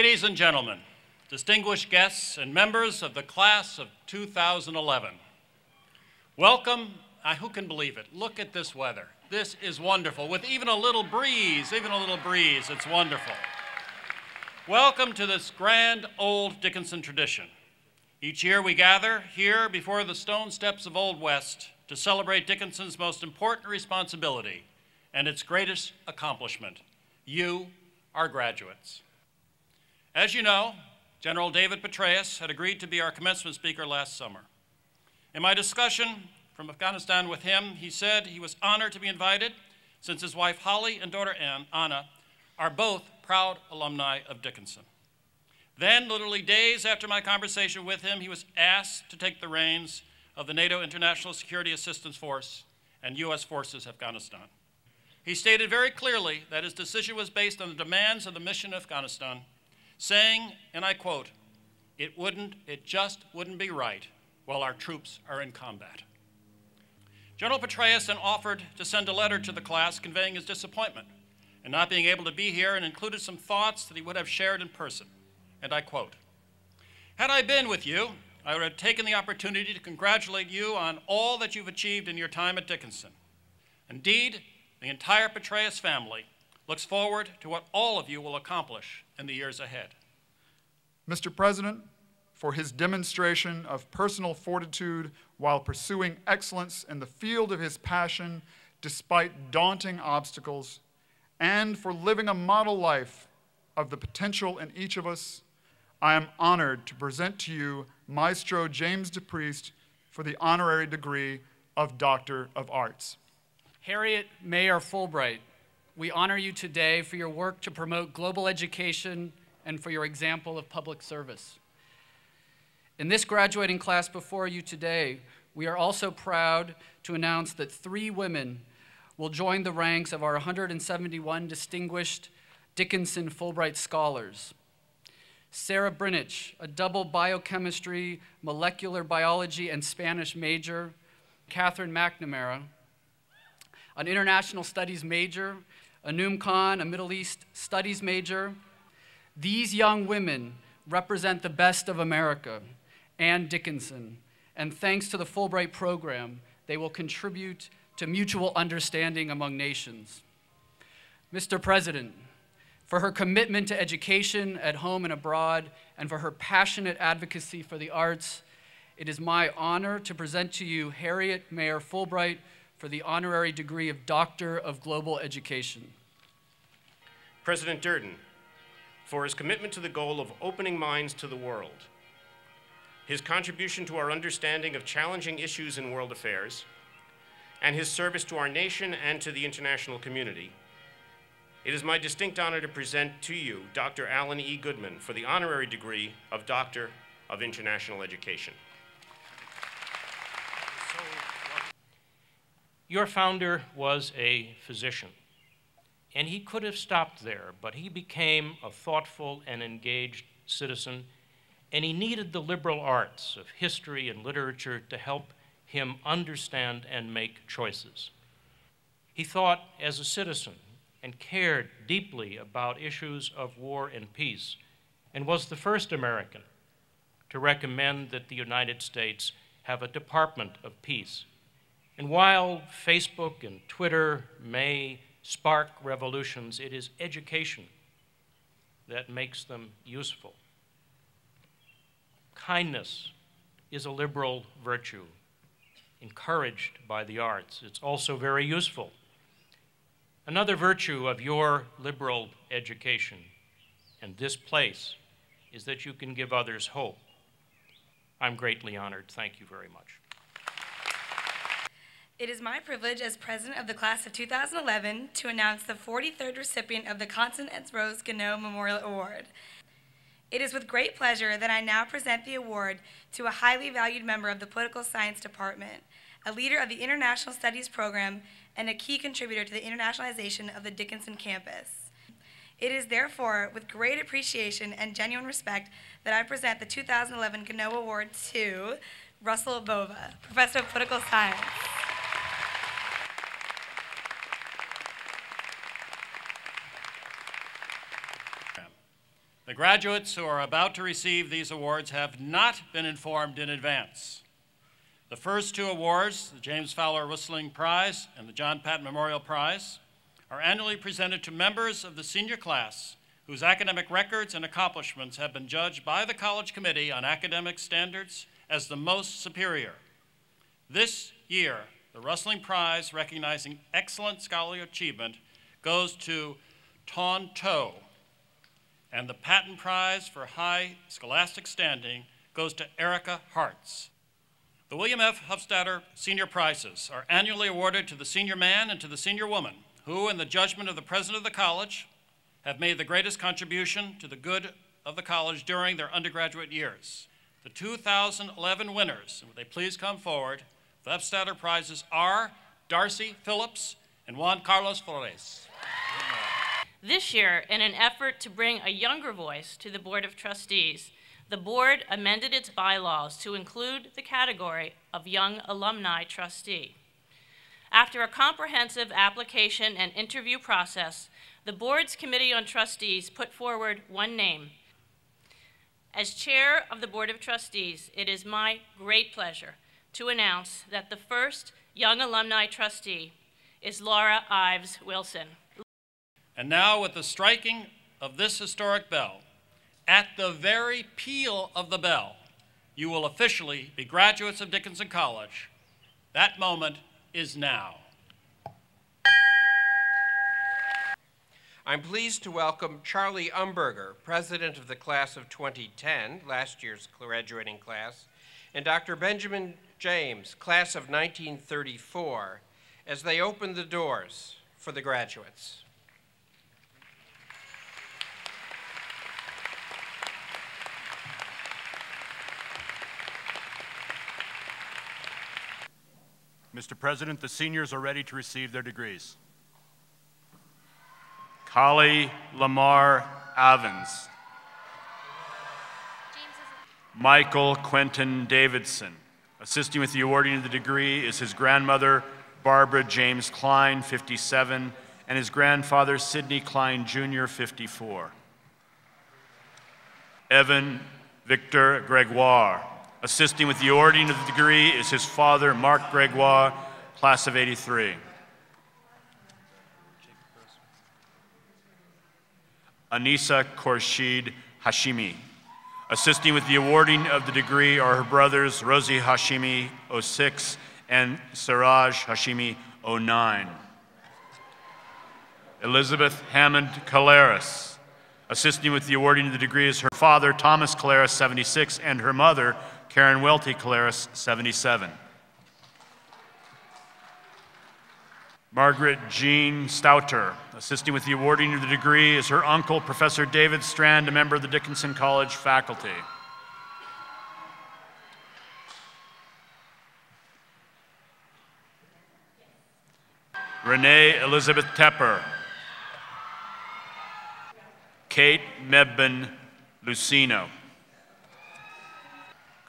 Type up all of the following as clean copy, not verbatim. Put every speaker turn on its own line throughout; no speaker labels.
Ladies and gentlemen, distinguished guests and members of the class of 2011, welcome. Who can believe it? Look at this weather. This is wonderful, with even a little breeze, it's wonderful. Welcome to this grand old Dickinson tradition. Each year we gather here before the stone steps of Old West to celebrate Dickinson's most important responsibility and its greatest accomplishment, you, our graduates. As you know, General David Petraeus had agreed to be our commencement speaker last summer. In my discussion from Afghanistan with him, he said he was honored to be invited since his wife Holly and daughter Anna are both proud alumni of Dickinson. Then, literally days after my conversation with him, he was asked to take the reins of the NATO International Security Assistance Force and U.S. Forces Afghanistan. He stated very clearly that his decision was based on the demands of the mission in Afghanistan, saying, and I quote, it just wouldn't be right while our troops are in combat. General Petraeus then offered to send a letter to the class conveying his disappointment in not being able to be here, and included some thoughts that he would have shared in person. And I quote, "Had I been with you, I would have taken the opportunity to congratulate you on all that you've achieved in your time at Dickinson. Indeed, the entire Petraeus family looks forward to what all of you will accomplish in the years ahead."
Mr. President, for his demonstration of personal fortitude while pursuing excellence in the field of his passion despite daunting obstacles, and for living a model life of the potential in each of us, I am honored to present to you Maestro James DePriest for the honorary degree of Doctor of Arts.
Harriet Mayer Fulbright, we honor you today for your work to promote global education and for your example of public service. In this graduating class before you today, we are also proud to announce that 3 women will join the ranks of our 171 distinguished Dickinson Fulbright scholars. Sarah Brinich, a double biochemistry, molecular biology, and Spanish major. Catherine McNamara, an international studies major. Anum Khan, a Middle East studies major. These young women represent the best of America and Dickinson, and thanks to the Fulbright program, they will contribute to mutual understanding among nations. Mr. President, for her commitment to education at home and abroad, and for her passionate advocacy for the arts, it is my honor to present to you Harriet Mayer Fulbright for the honorary degree of Doctor of Global Education.
President Durden, for his commitment to the goal of opening minds to the world, his contribution to our understanding of challenging issues in world affairs, and his service to our nation and to the international community, it is my distinct honor to present to you Dr. Alan E. Goodman for the honorary degree of Doctor of International Education.
Your founder was a physician, and he could have stopped there, but he became a thoughtful and engaged citizen, and he needed the liberal arts of history and literature to help him understand and make choices. He thought as a citizen and cared deeply about issues of war and peace, and was the first American to recommend that the United States have a Department of Peace. And while Facebook and Twitter may spark revolutions, it is education that makes them useful. Kindness is a liberal virtue, encouraged by the arts. It's also very useful. Another virtue of your liberal education and this place is that you can give others hope. I'm greatly honored. Thank you very much.
It is my privilege as president of the class of 2011 to announce the 43rd recipient of the Constance Rose Gannot Memorial Award. It is with great pleasure that I now present the award to a highly valued member of the Political Science Department, a leader of the International Studies program, and a key contributor to the internationalization of the Dickinson campus. It is therefore with great appreciation and genuine respect that I present the 2011 Gannot Award to Russell Bova, Professor of Political Science.
The The graduates who are about to receive these awards have not been informed in advance. The first two awards, the James Fowler Whistling Prize and the John Patton Memorial Prize, are annually presented to members of the senior class whose academic records and accomplishments have been judged by the College Committee on Academic Standards as the most superior. This year, the Whistling Prize recognizing excellent scholarly achievement goes to Ton To, and the Patton Prize for high scholastic standing goes to Erica Hartz. The William F. Hofstadter Senior Prizes are annually awarded to the senior man and to the senior woman who, in the judgment of the president of the college, have made the greatest contribution to the good of the college during their undergraduate years. The 2011 winners, would they please come forward? The Hofstadter Prizes are Darcy Phillips and Juan Carlos Flores.
This year, in an effort to bring a younger voice to the Board of Trustees, the board amended its bylaws to include the category of Young Alumni Trustee. After a comprehensive application and interview process, the board's Committee on Trustees put forward one name. As chair of the Board of Trustees, it is my great pleasure to announce that the first Young Alumni Trustee is Laura Ives Wilson.
And now, with the striking of this historic bell, at the very peal of the bell, you will officially be graduates of Dickinson College. That moment is now.
I'm pleased to welcome Charlie Umberger, president of the class of 2010, last year's graduating class, and Dr. Benjamin James, class of 1934, as they open the doors for the graduates.
Mr. President, the seniors are ready to receive their degrees. Kali Lamar Avens. Michael Quentin Davidson. Assisting with the awarding of the degree is his grandmother, Barbara James Klein, 57, and his grandfather, Sidney Klein Jr., 54. Evan Victor Gregoire. Assisting with the awarding of the degree is his father, Mark Gregoire, class of 83. Anissa Khorshid Hashimi. Assisting with the awarding of the degree are her brothers, Rosie Hashimi, 06, and Siraj Hashimi, 09. Elizabeth Hammond Caleras. Assisting with the awarding of the degree is her father, Thomas Caleras, 76, and her mother, Karen Welty Caleras, 77. Margaret Jean Stouter. Assisting with the awarding of the degree is her uncle, Professor David Strand, a member of the Dickinson College faculty. Renee Elizabeth Tepper. Kate Mebben Lucino.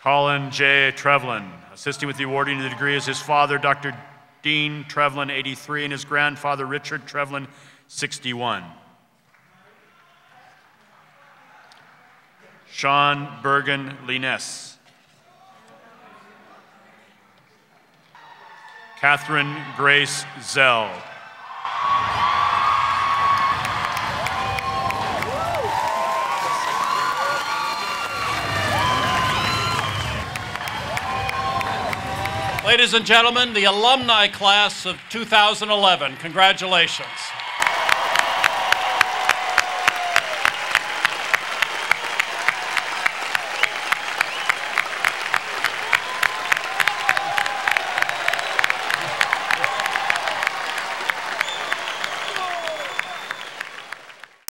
Colin J. Trevlin. Assisting with the awarding of the degree is his father, Dr. Dean Trevlin, 83, and his grandfather, Richard Trevlin, 61. Sean Bergen Lines. Catherine Grace Zell.
Ladies and gentlemen, the alumni class of 2011, congratulations.